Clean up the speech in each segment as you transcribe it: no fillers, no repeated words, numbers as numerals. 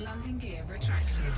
Landing gear retracted.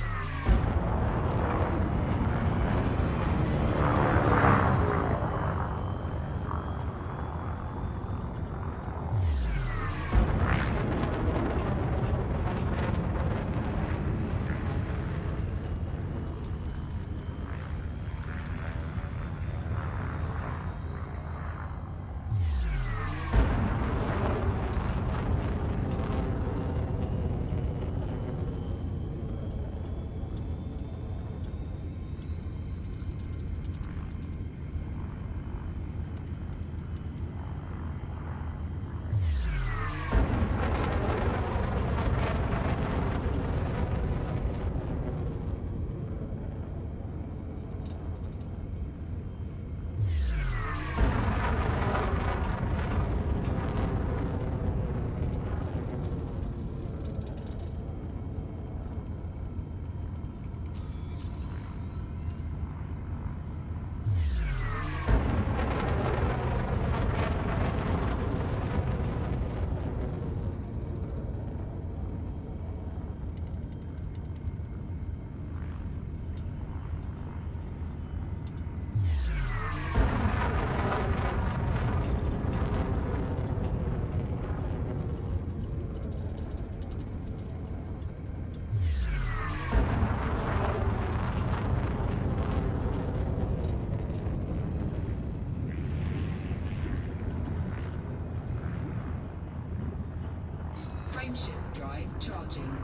Frameshift drive charging.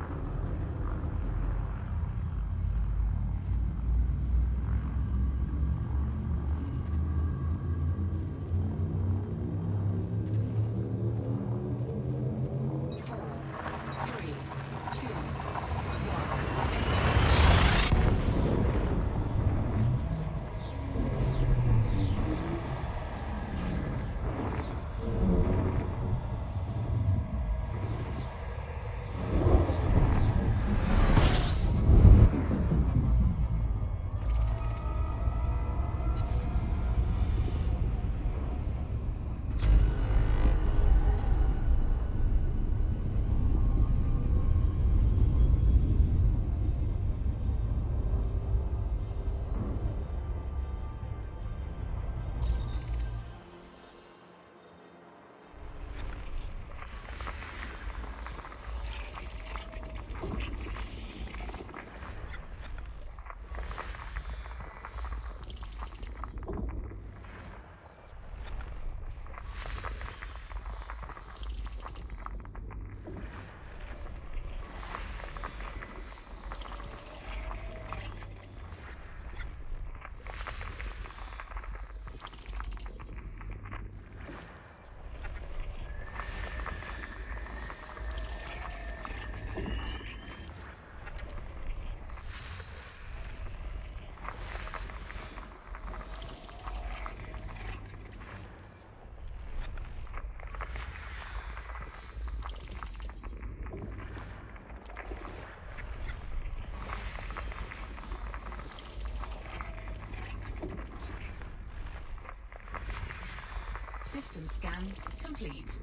System scan complete.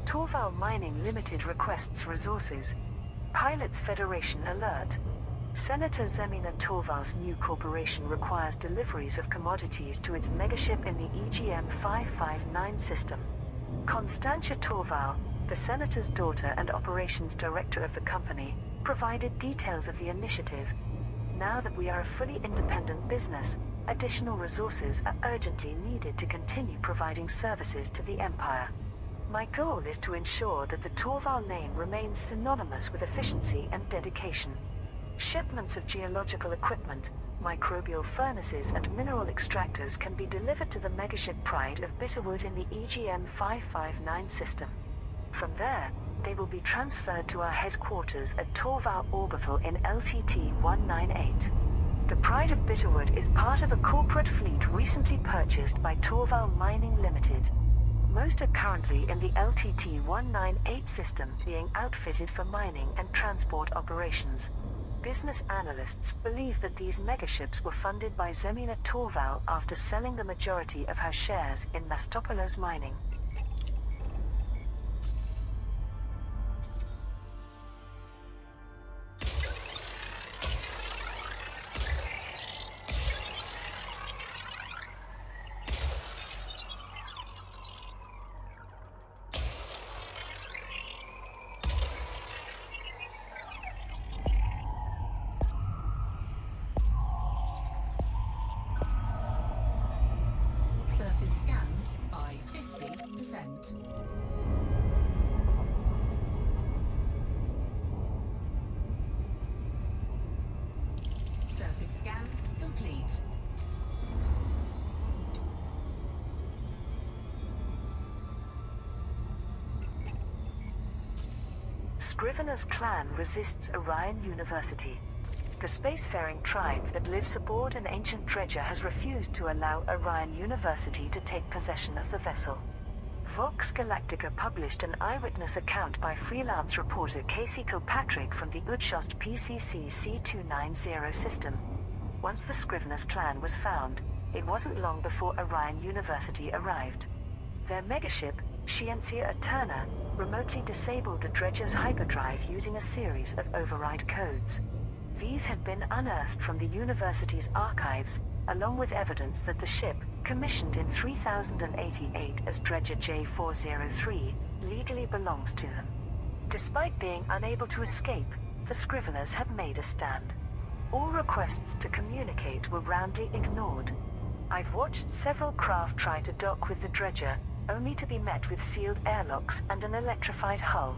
Torval Mining Limited requests resources. Pilots Federation alert. Senator Zemina Torval's new corporation requires deliveries of commodities to its megaship in the EGM 559 system. Constantia Torval, the senator's daughter and operations director of the company, provided details of the initiative. Now that we are a fully independent business, additional resources are urgently needed to continue providing services to the Empire. My goal is to ensure that the Torval name remains synonymous with efficiency and dedication. Shipments of geological equipment, Microbial furnaces and mineral extractors can be delivered to the megaship Pride of Bitterwood in the EGM 559 system. From there, they will be transferred to our headquarters at Torval Orbital in LTT 198. The Pride of Bitterwood is part of a corporate fleet recently purchased by Torval Mining Limited. Most are currently in the LTT 198 system, being outfitted for mining and transport operations. Business analysts believe that these megaships were funded by Zemina Torval after selling the majority of her shares in Mastopoulos Mining. Surface scanned by 50%. Surface scan complete. Scrivener's clan resists Orion University. The spacefaring tribe that lives aboard an ancient dredger has refused to allow Orion University to take possession of the vessel. Vox Galactica published an eyewitness account by freelance reporter Casey Kilpatrick from the Utshost PCC C290 system. Once the Scrivener's clan was found, it wasn't long before Orion University arrived. Their megaship, Scientia Eterna, remotely disabled the dredger's hyperdrive using a series of override codes. These had been unearthed from the university's archives, along with evidence that the ship, commissioned in 3088 as Dredger J403, legally belongs to them. Despite being unable to escape, the Scriveners have made a stand. All requests to communicate were roundly ignored. I've watched several craft try to dock with the dredger, only to be met with sealed airlocks and an electrified hull.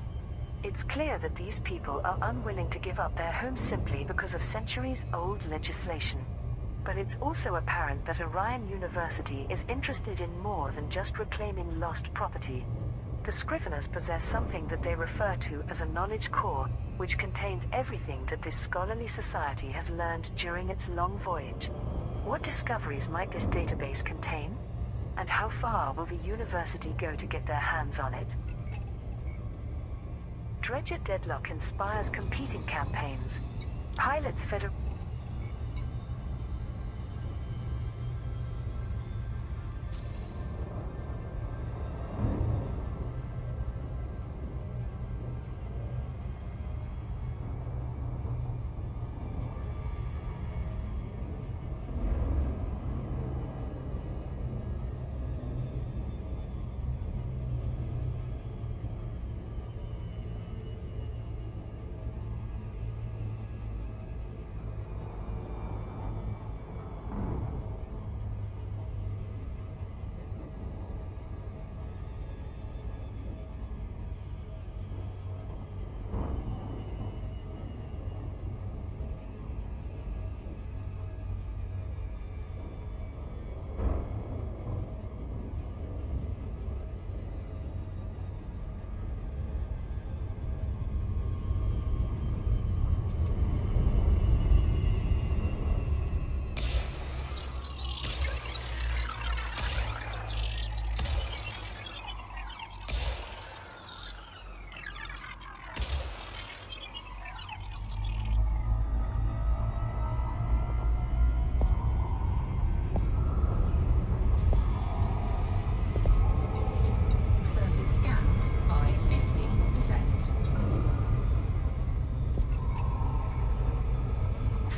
It's clear that these people are unwilling to give up their homes simply because of centuries-old legislation. But it's also apparent that Orion University is interested in more than just reclaiming lost property. The Scriveners possess something that they refer to as a knowledge core, which contains everything that this scholarly society has learned during its long voyage. What discoveries might this database contain? And how far will the university go to get their hands on it? Dredger deadlock inspires competing campaigns. Pilots fed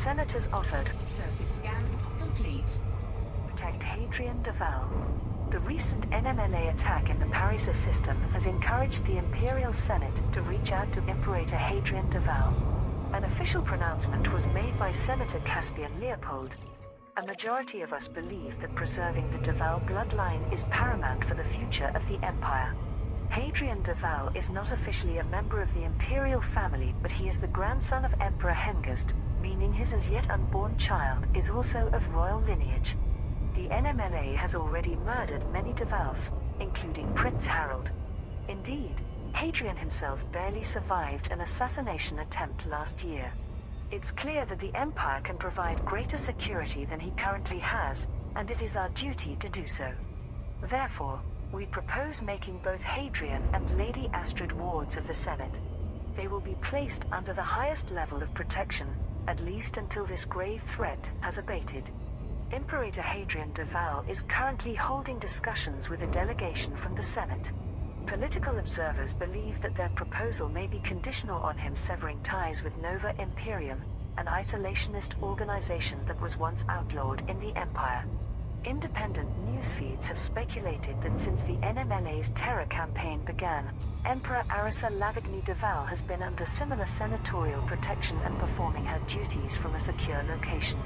Senators offered. Surface scan complete. Protect Hadrian Duval. The recent NMLA attack in the Paris system has encouraged the Imperial Senate to reach out to Imperator Hadrian Duval. An official pronouncement was made by Senator Caspian Leopold. A majority of us believe that preserving the Duval bloodline is paramount for the future of the Empire. Hadrian Duval is not officially a member of the Imperial family, but he is the grandson of Emperor Hengist, meaning his as yet unborn child is also of royal lineage. The NMLA has already murdered many Devals, including Prince Harold. Indeed, Hadrian himself barely survived an assassination attempt last year. It's clear that the Empire can provide greater security than he currently has, and it is our duty to do so. Therefore, we propose making both Hadrian and Lady Astrid wards of the Senate. They will be placed under the highest level of protection, at least until this grave threat has abated. Imperator Hadrian de Val is currently holding discussions with a delegation from the Senate. Political observers believe that their proposal may be conditional on him severing ties with Nova Imperium, an isolationist organization that was once outlawed in the Empire. Independent news feeds have speculated that since the NMLA's terror campaign began, Emperor Arisa Lavigny de Val has been under similar senatorial protection and performing her duties from a secure location.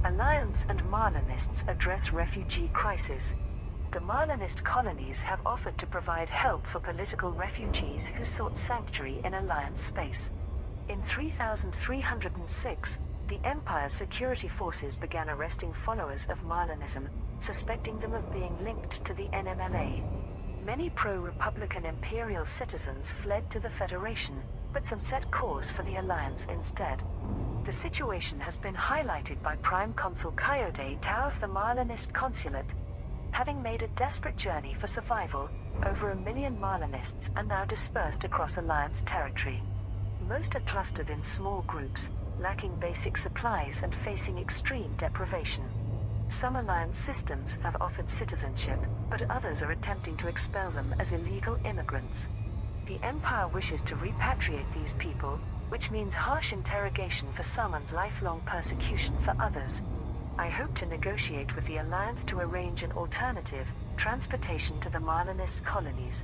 Alliance and Marlinists address refugee crisis. The Marlinist colonies have offered to provide help for political refugees who sought sanctuary in Alliance space. In 3306, the Empire's security forces began arresting followers of Marlinism, suspecting them of being linked to the NMLA. Many pro-Republican Imperial citizens fled to the Federation, but some set course for the Alliance instead. The situation has been highlighted by Prime Consul Coyote Tau of the Marlinist Consulate. Having made a desperate journey for survival, over 1 million Marlinists are now dispersed across Alliance territory. Most are clustered in small groups, lacking basic supplies and facing extreme deprivation. Some Alliance systems have offered citizenship, but others are attempting to expel them as illegal immigrants. The Empire wishes to repatriate these people, which means harsh interrogation for some and lifelong persecution for others. I hope to negotiate with the Alliance to arrange an alternative, transportation to the Marlinist colonies.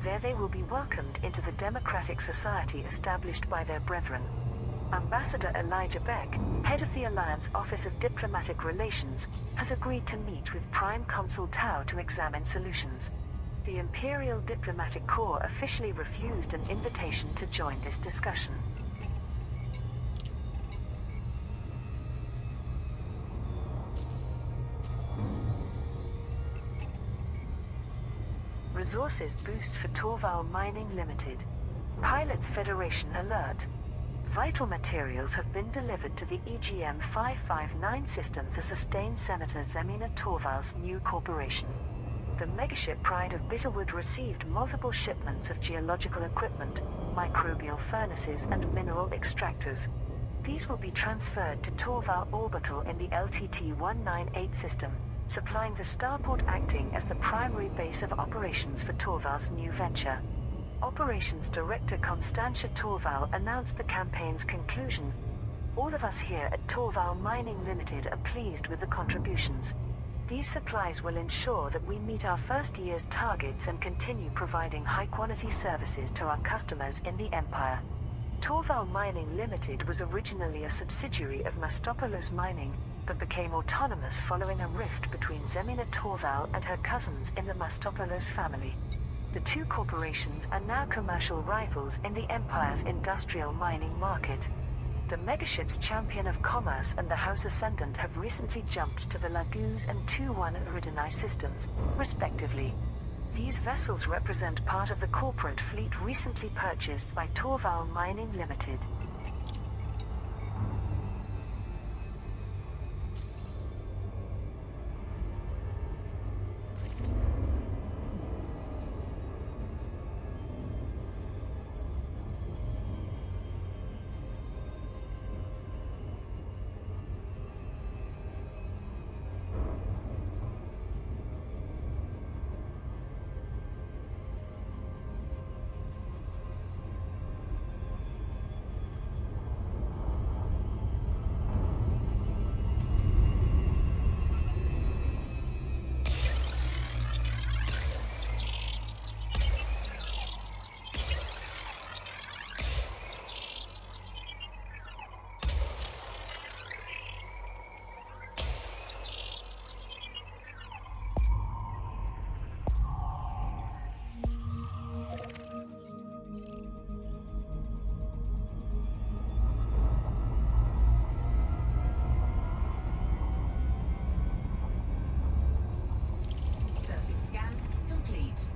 There they will be welcomed into the democratic society established by their brethren. Ambassador Elijah Beck, head of the Alliance Office of Diplomatic Relations, has agreed to meet with Prime Consul Tau to examine solutions. The Imperial Diplomatic Corps officially refused an invitation to join this discussion. Resources boost for Torval Mining Limited. Pilots Federation alert. Vital materials have been delivered to the EGM 559 system to sustain Senator Zemina Torval's new corporation. The megaship Pride of Bitterwood received multiple shipments of geological equipment, microbial furnaces and mineral extractors. These will be transferred to Torval Orbital in the LTT-198 system, supplying the starport acting as the primary base of operations for Torval's new venture. Operations Director Constantia Torval announced the campaign's conclusion. All of us here at Torval Mining Limited are pleased with the contributions. These supplies will ensure that we meet our first year's targets and continue providing high-quality services to our customers in the Empire. Torval Mining Limited was originally a subsidiary of Mastopoulos Mining, but became autonomous following a rift between Zemina Torval and her cousins in the Mastopoulos family. The two corporations are now commercial rivals in the Empire's industrial mining market. The megaships Champion of Commerce and the House Ascendant have recently jumped to the Laguz and 2-1 Iridini systems, respectively. These vessels represent part of the corporate fleet recently purchased by Torval Mining Limited. Surface scan complete.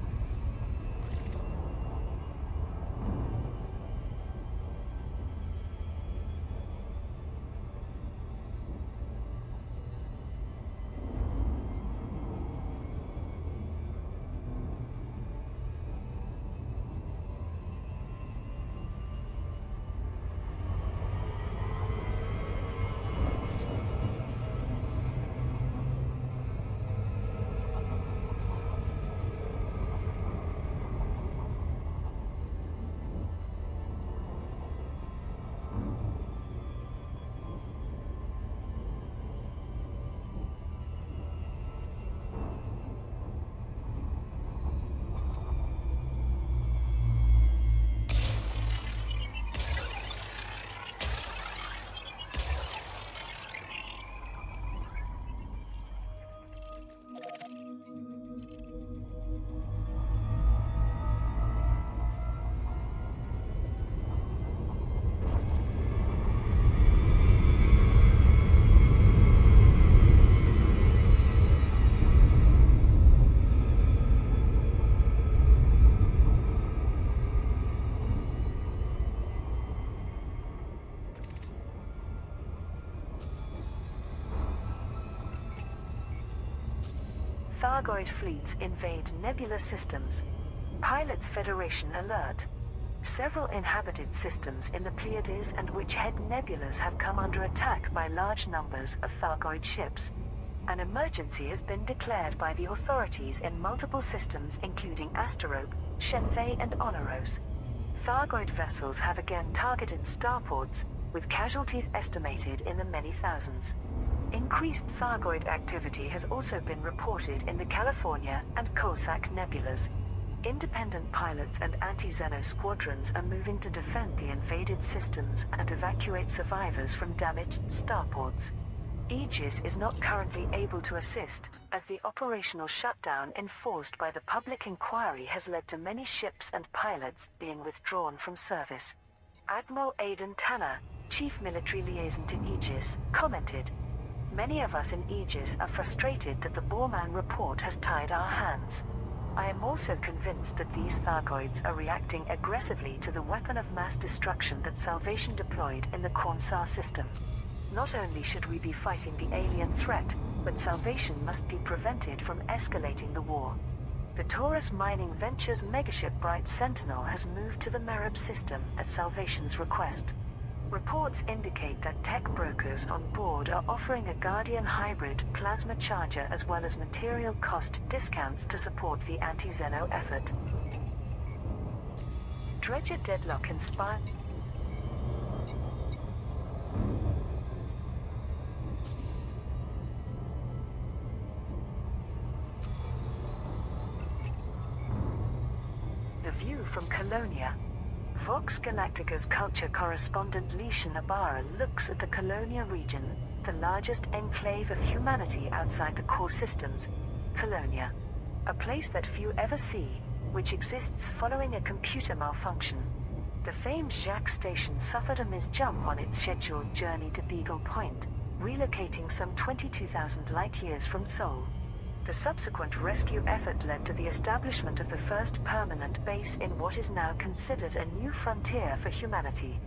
Thargoid fleets invade nebula systems. Pilots Federation alert. Several inhabited systems in the Pleiades and Witchhead nebulas have come under attack by large numbers of Thargoid ships. An emergency has been declared by the authorities in multiple systems including Asteroid, Shenvei and Onoros. Thargoid vessels have again targeted starports, with casualties estimated in the many thousands. Increased Thargoid activity has also been reported in the California and Coalsack nebulas. Independent pilots and anti-Xeno squadrons are moving to defend the invaded systems and evacuate survivors from damaged starports. Aegis is not currently able to assist, as the operational shutdown enforced by the public inquiry has led to many ships and pilots being withdrawn from service. Admiral Aidan Tanner, Chief Military Liaison to Aegis, commented, "Many of us in Aegis are frustrated that the Borman report has tied our hands. I am also convinced that these Thargoids are reacting aggressively to the weapon of mass destruction that Salvation deployed in the Cornsar system. Not only should we be fighting the alien threat, but Salvation must be prevented from escalating the war." The Taurus Mining Ventures megaship Bright Sentinel has moved to the Merib system at Salvation's request. Reports indicate that tech brokers on board are offering a Guardian hybrid plasma charger as well as material cost discounts to support the anti-Xeno effort. Dredger Deadlock inspired. from Colonia. Vox Galactica's culture correspondent Lisha Nabara looks at the Colonia region, the largest enclave of humanity outside the core systems, Colonia. A place that few ever see, which exists following a computer malfunction. The famed Jacques station suffered a misjump on its scheduled journey to Beagle Point, relocating some 22,000 light-years from Sol. The subsequent rescue effort led to the establishment of the first permanent base in what is now considered a new frontier for humanity.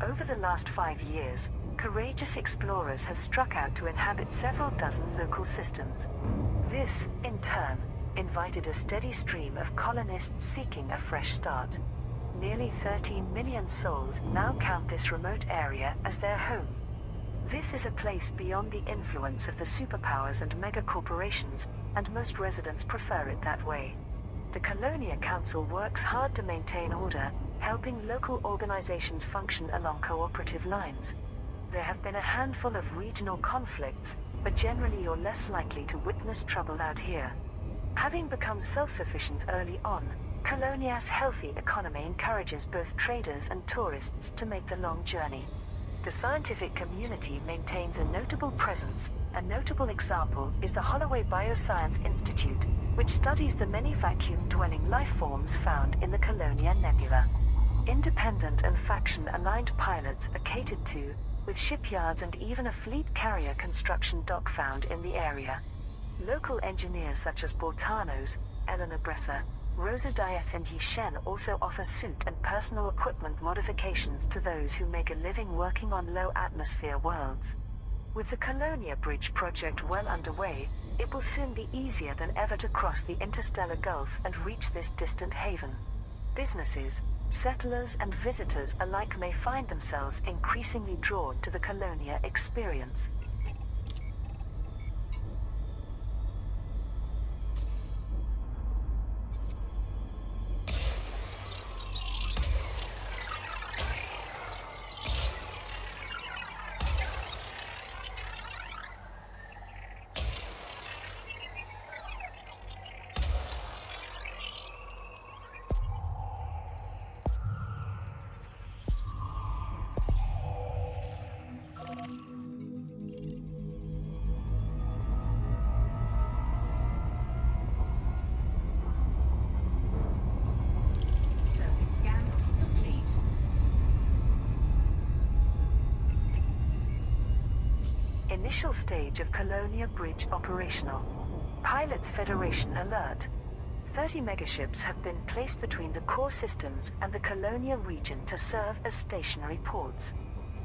Over the last 5 years, courageous explorers have struck out to inhabit several dozen local systems. This, in turn, invited a steady stream of colonists seeking a fresh start. Nearly 13 million souls now count this remote area as their home. This is a place beyond the influence of the superpowers and megacorporations, and most residents prefer it that way. The Colonia Council works hard to maintain order, helping local organizations function along cooperative lines. There have been a handful of regional conflicts, but generally you're less likely to witness trouble out here. Having become self-sufficient early on, Colonia's healthy economy encourages both traders and tourists to make the long journey. The scientific community maintains a notable presence. A notable example is the Holloway Bioscience Institute, which studies the many vacuum-dwelling life forms found in the Colonia Nebula. Independent and faction-aligned pilots are catered to, with shipyards and even a fleet carrier construction dock found in the area. Local engineers such as Bortanos, Eleanor Bresser, Rosa Dieth and Yi Shen also offer suit and personal equipment modifications to those who make a living working on low-atmosphere worlds. With the Colonia Bridge project well underway, it will soon be easier than ever to cross the interstellar gulf and reach this distant haven. Businesses, settlers and visitors alike may find themselves increasingly drawn to the Colonia experience. Surface scan complete. Initial stage of Colonia Bridge operational. Pilots Federation alert. 30 megaships have been placed between the core systems and the Colonia region to serve as stationary ports.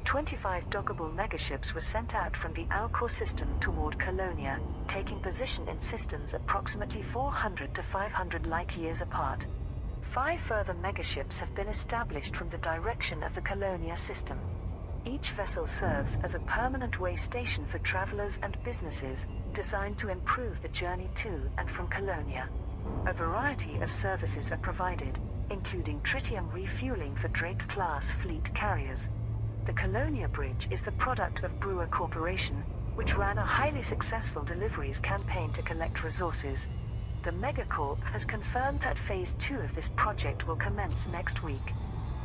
25 dockable megaships were sent out from the Alcor system toward Colonia, taking position in systems approximately 400 to 500 light-years apart. 5 further megaships have been established from the direction of the Colonia system. Each vessel serves as a permanent way station for travelers and businesses, designed to improve the journey to and from Colonia. A variety of services are provided, including tritium refueling for Drake-class fleet carriers. The Colonia Bridge is the product of Brewer Corporation, which ran a highly successful deliveries campaign to collect resources. The Megacorp has confirmed that Phase 2 of this project will commence next week.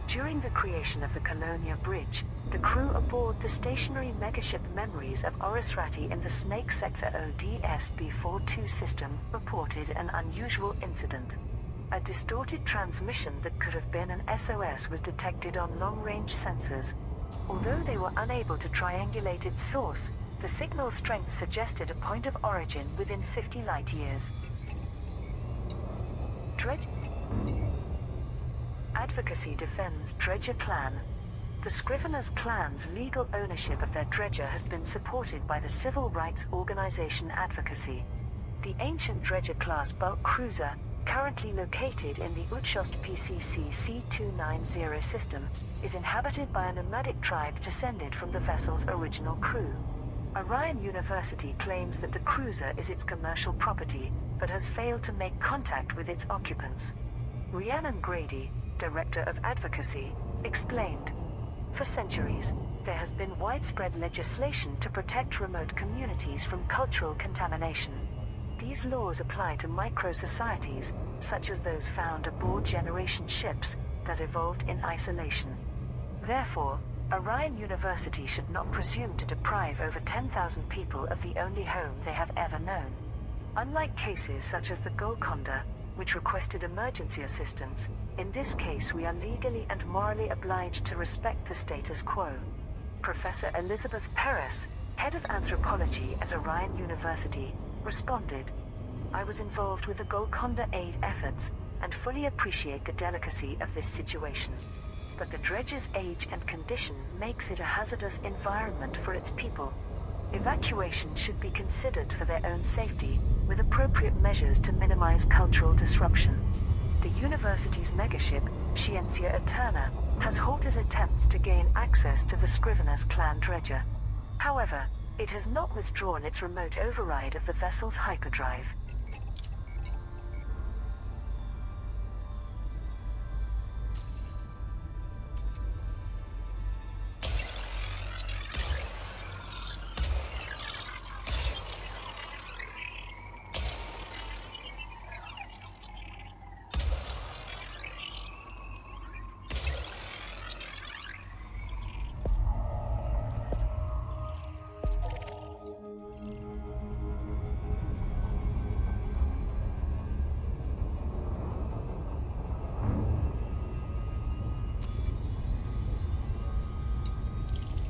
During the creation of the Colonia Bridge, the crew aboard the stationary megaship Memories of Orisrati in the Snake Sector ODSB-42 system reported an unusual incident. A distorted transmission that could have been an SOS was detected on long-range sensors. Although they were unable to triangulate its source, the signal strength suggested a point of origin within 50 light-years. Advocacy defends Dredger Clan. The Scriveners clan's legal ownership of their dredger has been supported by the civil rights organization Advocacy. The ancient Dredger-class bulk cruiser, currently located in the Uchost PCC C290 system, is inhabited by a nomadic tribe descended from the vessel's original crew. Orion University claims that the cruiser is its commercial property, but has failed to make contact with its occupants. Rhiannon Grady, Director of Advocacy, explained, "For centuries, there has been widespread legislation to protect remote communities from cultural contamination. These laws apply to micro-societies, such as those found aboard generation ships that evolved in isolation. Therefore, Orion University should not presume to deprive over 10,000 people of the only home they have ever known. Unlike cases such as the Golconda, which requested emergency assistance, in this case we are legally and morally obliged to respect the status quo. Professor Elizabeth Perez, head of anthropology at Orion University, responded, "I was involved with the Golconda aid efforts and fully appreciate the delicacy of this situation. But the dredge's age and condition makes it a hazardous environment for its people. Evacuation should be considered for their own safety, with appropriate measures to minimize cultural disruption. The university's megaship, Scientia Eterna, has halted attempts to gain access to the Scrivener's clan dredger. However, it has not withdrawn its remote override of the vessel's hyperdrive."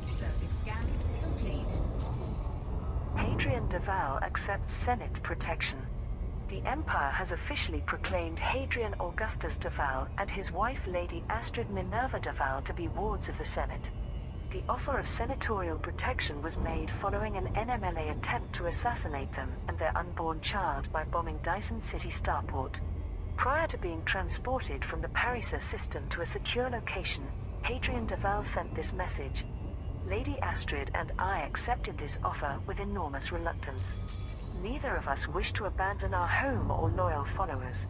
Surface scan complete. Hadrian Duval accepts Senate protection. The Empire has officially proclaimed Hadrian Augustus Duval and his wife Lady Astrid Minerva Duval to be wards of the Senate. The offer of senatorial protection was made following an NMLA attempt to assassinate them and their unborn child by bombing Dyson City starport. Prior to being transported from the Sadr System to a secure location, Hadrian Duval sent this message: "Lady Astrid and I accepted this offer with enormous reluctance. Neither of us wish to abandon our home or loyal followers.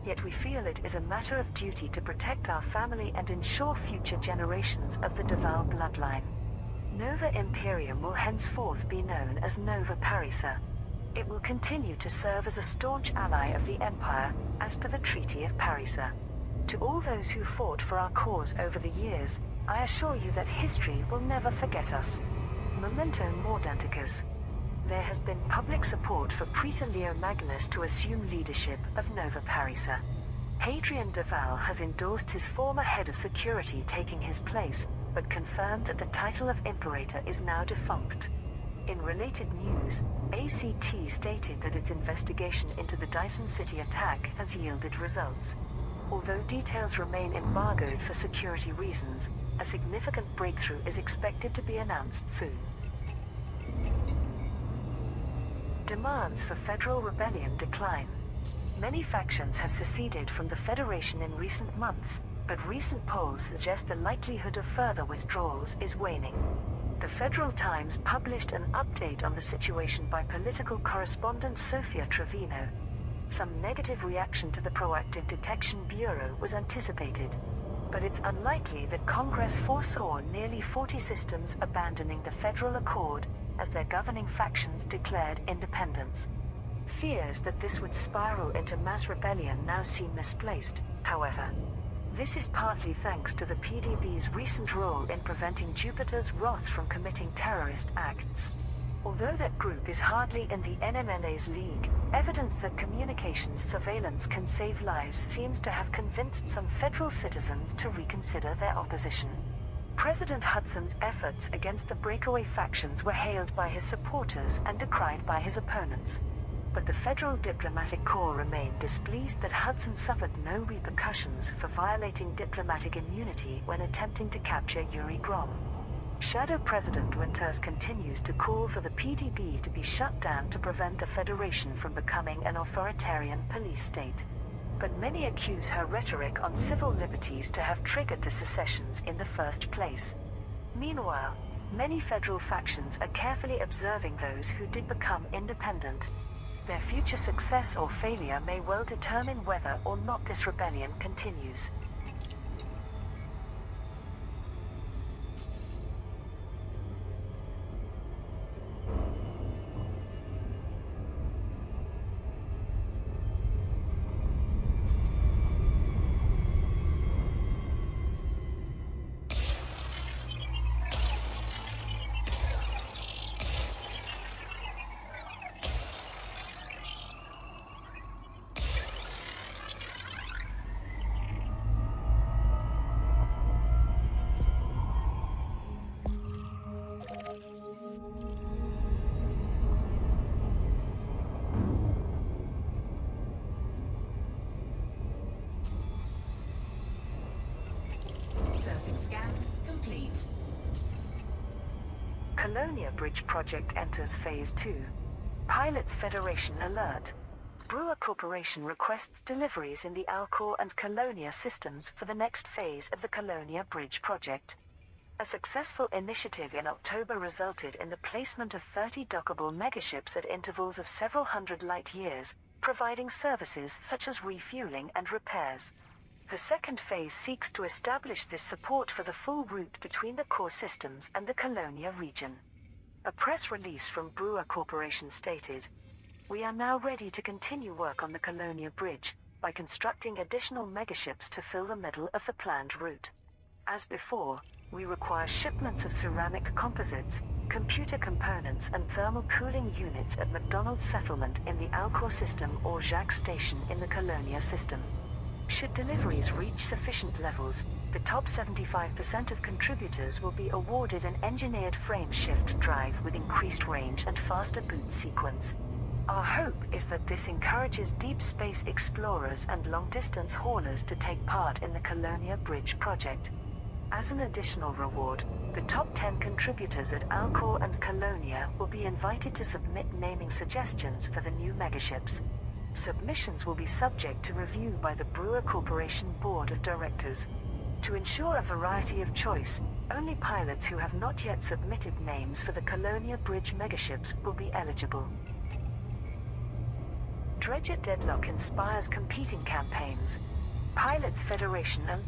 Yet we feel it is a matter of duty to protect our family and ensure future generations of the Duval bloodline. Nova Imperium will henceforth be known as Nova Parisa. It will continue to serve as a staunch ally of the Empire, as per the Treaty of Parisa. To all those who fought for our cause over the years, I assure you that history will never forget us. Memento Mordanticus." There has been public support for Praetor Leo Magnus to assume leadership of Nova Parisa. Hadrian Duval has endorsed his former head of security taking his place, but confirmed that the title of Imperator is now defunct. In related news, ACT stated that its investigation into the Dyson City attack has yielded results. Although details remain embargoed for security reasons, a significant breakthrough is expected to be announced soon. Demands for federal rebellion decline. Many factions have seceded from the Federation in recent months, but recent polls suggest the likelihood of further withdrawals is waning. The Federal Times published an update on the situation by political correspondent Sofia Trevino. Some negative reaction to the Proactive Detection Bureau was anticipated, but it's unlikely that Congress foresaw nearly 40 systems abandoning the Federal Accord as their governing factions declared independence. Fears that this would spiral into mass rebellion now seem misplaced, however. This is partly thanks to the PDB's recent role in preventing Jupiter's wrath from committing terrorist acts. Although that group is hardly in the NMLA's league, evidence that communications surveillance can save lives seems to have convinced some federal citizens to reconsider their opposition. President Hudson's efforts against the breakaway factions were hailed by his supporters and decried by his opponents. But the Federal Diplomatic Corps remained displeased that Hudson suffered no repercussions for violating diplomatic immunity when attempting to capture Yuri Grom. Shadow President Winters continues to call for the PDB to be shut down to prevent the Federation from becoming an authoritarian police state. But many accuse her rhetoric on civil liberties to have triggered the secessions in the first place. Meanwhile, many federal factions are carefully observing those who did become independent. Their future success or failure may well determine whether or not this rebellion continues. Colonia Bridge project enters Phase 2. Pilots Federation alert. Brewer Corporation requests deliveries in the Alcor and Colonia systems for the next phase of the Colonia Bridge project. A successful initiative in October resulted in the placement of 30 dockable megaships at intervals of several hundred light years, providing services such as refueling and repairs. The second phase seeks to establish this support for the full route between the core systems and the Colonia region. A press release from Brewer Corporation stated, "We are now ready to continue work on the Colonia Bridge by constructing additional megaships to fill the middle of the planned route. As before, we require shipments of ceramic composites, computer components and thermal cooling units at McDonald's Settlement in the Alcor system or Jacques Station in the Colonia system. Should deliveries reach sufficient levels, the top 75% of contributors will be awarded an engineered frame shift drive with increased range and faster boot sequence. Our hope is that this encourages deep space explorers and long-distance haulers to take part in the Colonia Bridge project. As an additional reward, the top 10 contributors at Alcor and Colonia will be invited to submit naming suggestions for the new megaships. Submissions will be subject to review by the Brewer Corporation Board of Directors. To ensure a variety of choice, only pilots who have not yet submitted names for the Colonia Bridge megaships will be eligible. Dredger deadlock inspires competing campaigns. Pilots Federation and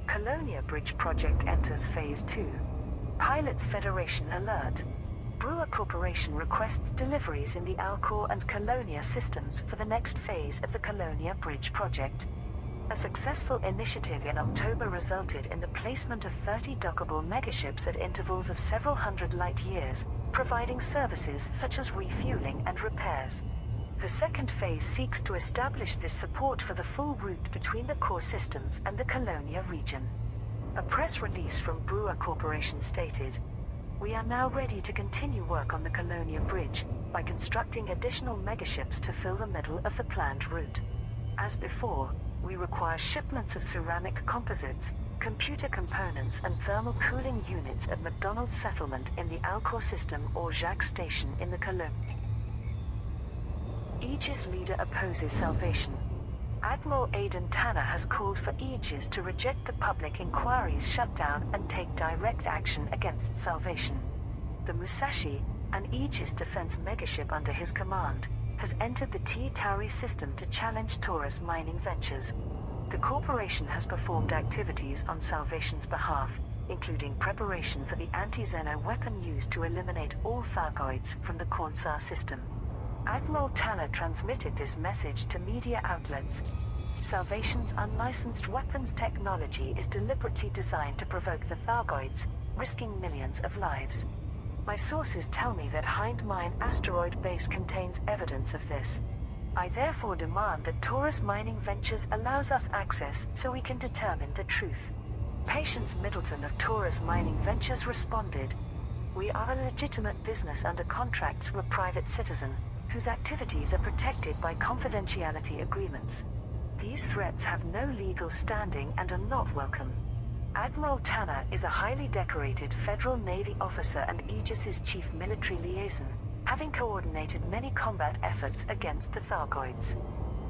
Colonia Bridge project enters Phase 2. Pilots Federation alert. Brewer Corporation requests deliveries in the Alcor and Colonia systems for the next phase of the Colonia Bridge project. A successful initiative in October resulted in the placement of 30 dockable megaships at intervals of several hundred light years, providing services such as refueling and repairs. The second phase seeks to establish this support for the full route between the core systems and the Colonia region. A press release from Brewer Corporation stated, "We are now ready to continue work on the Colonia Bridge by constructing additional megaships to fill the middle of the planned route. As before, we require shipments of ceramic composites, computer components and thermal cooling units at McDonald's Settlement in the Alcor system or Jacques Station in the Colonia." Aegis leader opposes salvation. Admiral Aidan Tanner has called for Aegis to reject the public inquiry's shutdown and take direct action against salvation. The Musashi, an Aegis defense megaship under his command, has entered the T-Tauri system to challenge Taurus Mining Ventures. The corporation has performed activities on Salvation's behalf, including preparation for the anti-Xeno weapon used to eliminate all Thargoids from the Cornsar system. Admiral Tanner transmitted this message to media outlets. Salvation's unlicensed weapons technology is deliberately designed to provoke the Thargoids, risking millions of lives. My sources tell me that Hind Mine asteroid base contains evidence of this. I therefore demand that Taurus Mining Ventures allows us access so we can determine the truth. Patience Middleton of Taurus Mining Ventures responded, "We are a legitimate business under contract to a private citizen, whose activities are protected by confidentiality agreements. These threats have no legal standing and are not welcome." Admiral Tanner is a highly decorated Federal Navy officer and Aegis's chief military liaison, having coordinated many combat efforts against the Thargoids.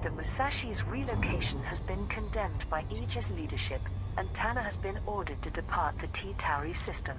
The Musashi's relocation has been condemned by Aegis leadership, and Tanner has been ordered to depart the T-Tauri system.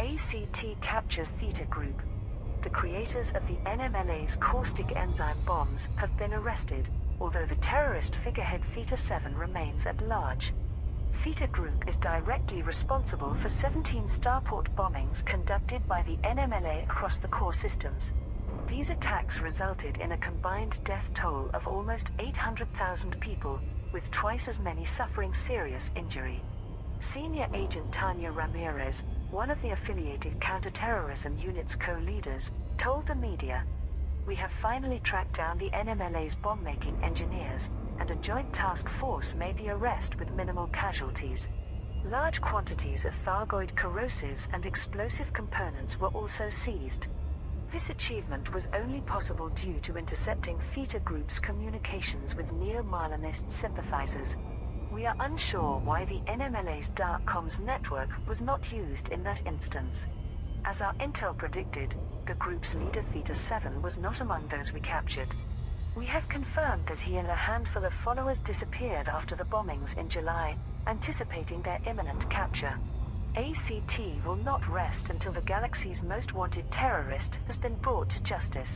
ACT captures Theta Group. The creators of the NMLA's caustic enzyme bombs have been arrested, although the terrorist figurehead Theta 7 remains at large. Theta Group is directly responsible for 17 starport bombings conducted by the NMLA across the core systems. These attacks resulted in a combined death toll of almost 800,000 people, with twice as many suffering serious injury. Senior Agent Tanya Ramirez, one of the affiliated counterterrorism unit's co-leaders, told the media, "We have finally tracked down the NMLA's bomb-making engineers, and a joint task force made the arrest with minimal casualties. Large quantities of Thargoid corrosives and explosive components were also seized. This achievement was only possible due to intercepting Theta Group's communications with neo-Marlinist sympathizers. We are unsure why the NMLA's dark comms network was not used in that instance. As our intel predicted, the group's leader Theta 7 was not among those we captured. We have confirmed that he and a handful of followers disappeared after the bombings in July, anticipating their imminent capture. ACT will not rest until the galaxy's most wanted terrorist has been brought to justice."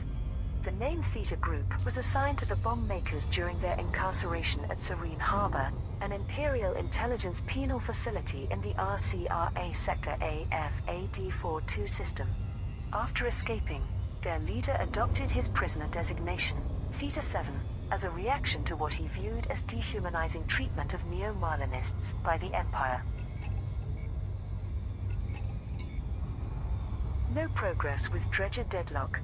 The name Theta Group was assigned to the bomb makers during their incarceration at Serene Harbor, an Imperial intelligence penal facility in the RCRA Sector AF-AD42 system. After escaping, their leader adopted his prisoner designation, Theta 7, as a reaction to what he viewed as dehumanizing treatment of neo-Marlinists by the Empire. No progress with Dredger deadlock.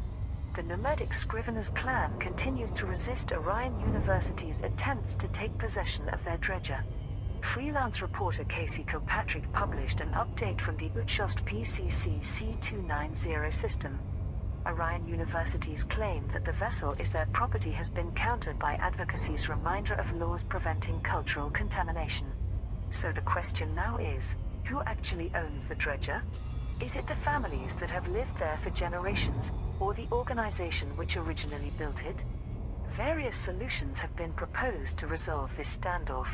The nomadic Scrivener's clan continues to resist Orion University's attempts to take possession of their dredger. Freelance reporter Casey Kilpatrick published an update from the Uchost PCC C290 system. Orion University's claim that the vessel is their property has been countered by advocacy's reminder of laws preventing cultural contamination. So the question now is, who actually owns the dredger? Is it the families that have lived there for generations, or the organization which originally built it? Various solutions have been proposed to resolve this standoff.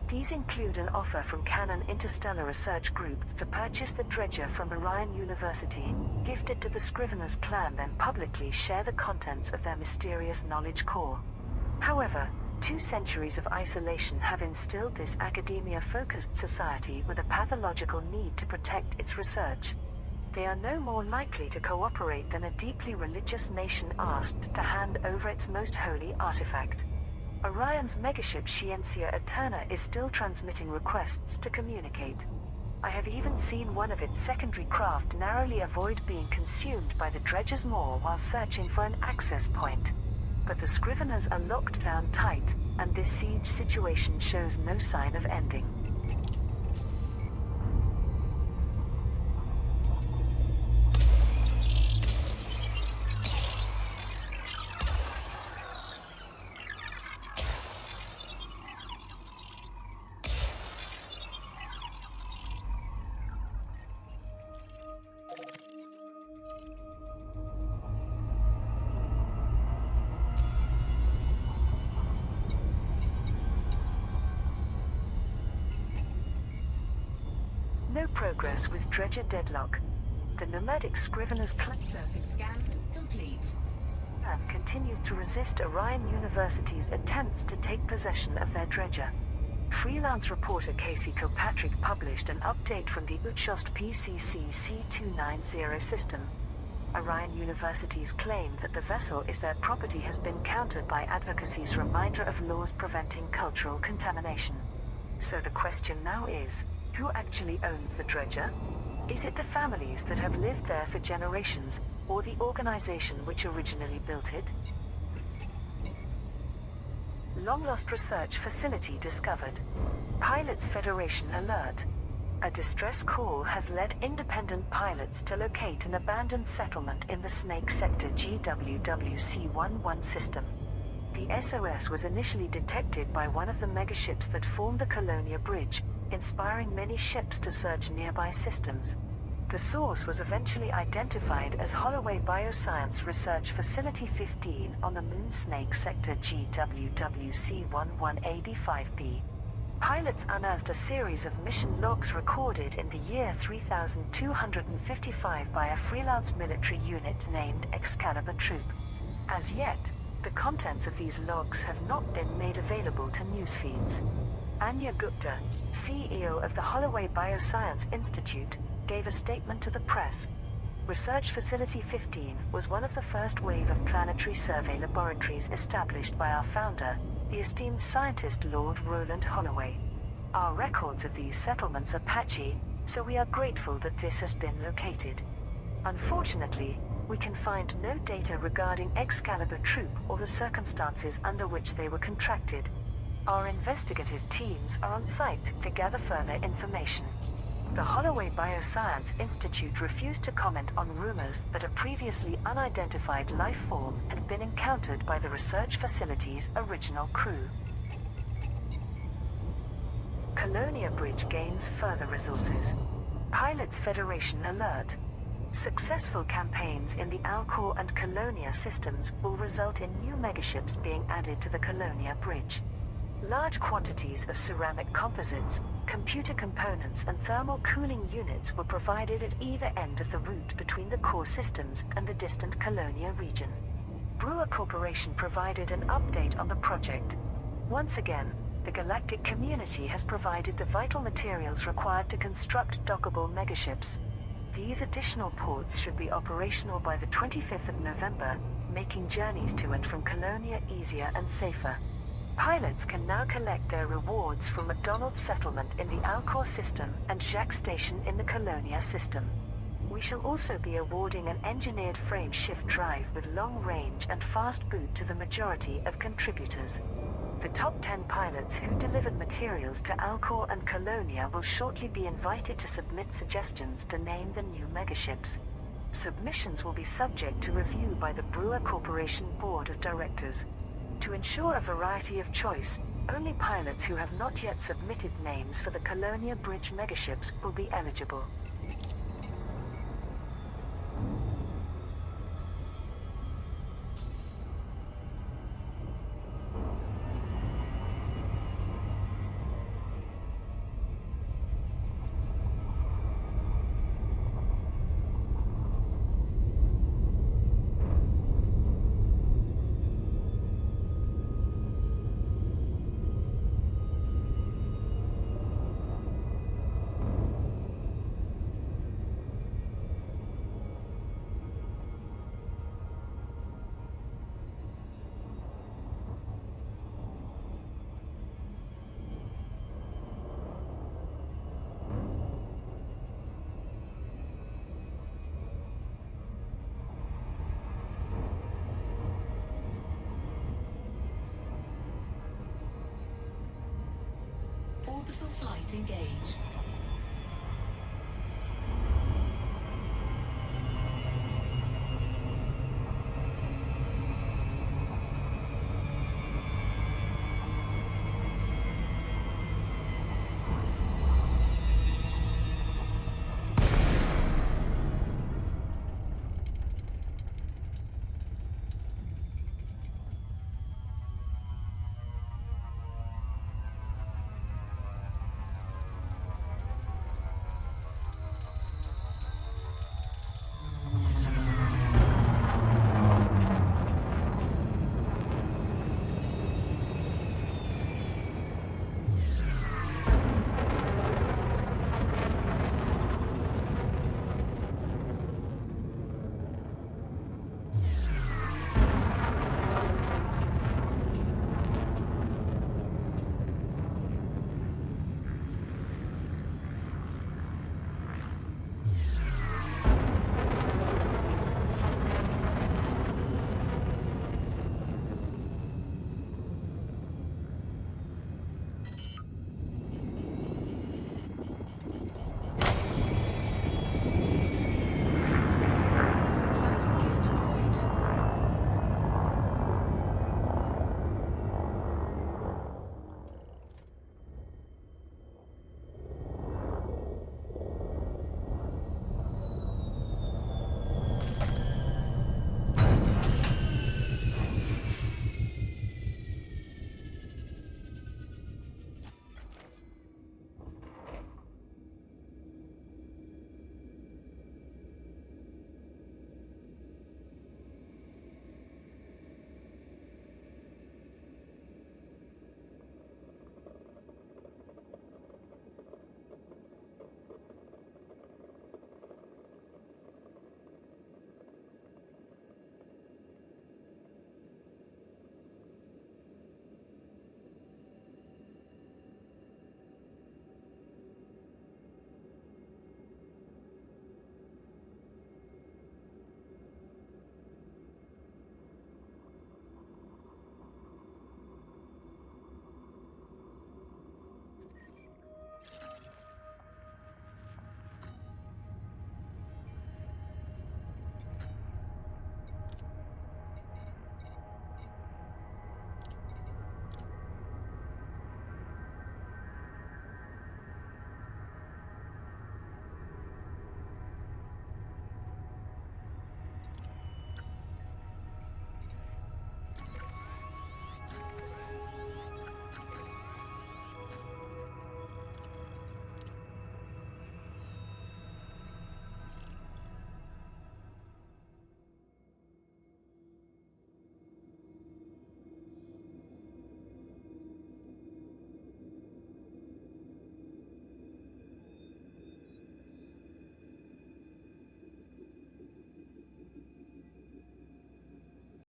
These include an offer from Canon Interstellar Research Group to purchase the dredger from Orion University, gift it to the Scrivener's clan, then publicly share the contents of their mysterious knowledge core. However, 2 centuries of isolation have instilled this academia-focused society with a pathological need to protect its research. They are no more likely to cooperate than a deeply religious nation asked to hand over its most holy artifact. Orion's megaship Scientia Eterna is still transmitting requests to communicate. I have even seen one of its secondary craft narrowly avoid being consumed by the dredger's maw while searching for an access point. But the Scriveners are locked down tight, and this siege situation shows no sign of ending. No progress with dredger deadlock. The nomadic Scrivener's clan Surface scan complete. continues to resist Orion University's attempts to take possession of their dredger. Freelance reporter Casey Kilpatrick published an update from the Uchost PCC C290 system. Orion University's claim that the vessel is their property has been countered by advocacy's reminder of laws preventing cultural contamination. So the question now is, who actually owns the dredger? Is it the families that have lived there for generations, or the organization which originally built it? Long-lost research facility discovered. Pilots Federation alert. A distress call has led independent pilots to locate an abandoned settlement in the Snake Sector GWWC-11 system. The SOS was initially detected by one of the megaships that formed the Colonia Bridge, inspiring many ships to search nearby systems. The source was eventually identified as Holloway Bioscience Research Facility 15 on the Moon Snake Sector GWWC-1185b. Pilots unearthed a series of mission logs recorded in the year 3255 by a freelance military unit named Excalibur Troop. As yet, the contents of these logs have not been made available to news feeds. Anya Gupta, CEO of the Holloway Bioscience Institute, gave a statement to the press. Research Facility 15 was one of the first wave of planetary survey laboratories established by our founder, the esteemed scientist Lord Roland Holloway. Our records of these settlements are patchy, so we are grateful that this has been located. Unfortunately, we can find no data regarding Excalibur Troop or the circumstances under which they were contracted. Our investigative teams are on site to gather further information. The Holloway Bioscience Institute refused to comment on rumors that a previously unidentified life form had been encountered by the research facility's original crew. Colonia Bridge gains further resources. Pilots Federation alert. Successful campaigns in the Alcor and Colonia systems will result in new megaships being added to the Colonia Bridge. Large quantities of ceramic composites, computer components and thermal cooling units were provided at either end of the route between the core systems and the distant Colonia region. Brewer Corporation provided an update on the project. Once again, the galactic community has provided the vital materials required to construct dockable megaships. These additional ports should be operational by the 25th of November, making journeys to and from Colonia easier and safer. Pilots can now collect their rewards from McDonald's settlement in the Alcor system and Jacques Station in the Colonia system. We shall also be awarding an engineered frame shift drive with long range and fast boot to the majority of contributors. The top 10 pilots who delivered materials to Alcor and Colonia will shortly be invited to submit suggestions to name the new megaships. Submissions will be subject to review by the Brewer Corporation Board of Directors. To ensure a variety of choice, only pilots who have not yet submitted names for the Colonia Bridge megaships will be eligible. Orbital flight engaged.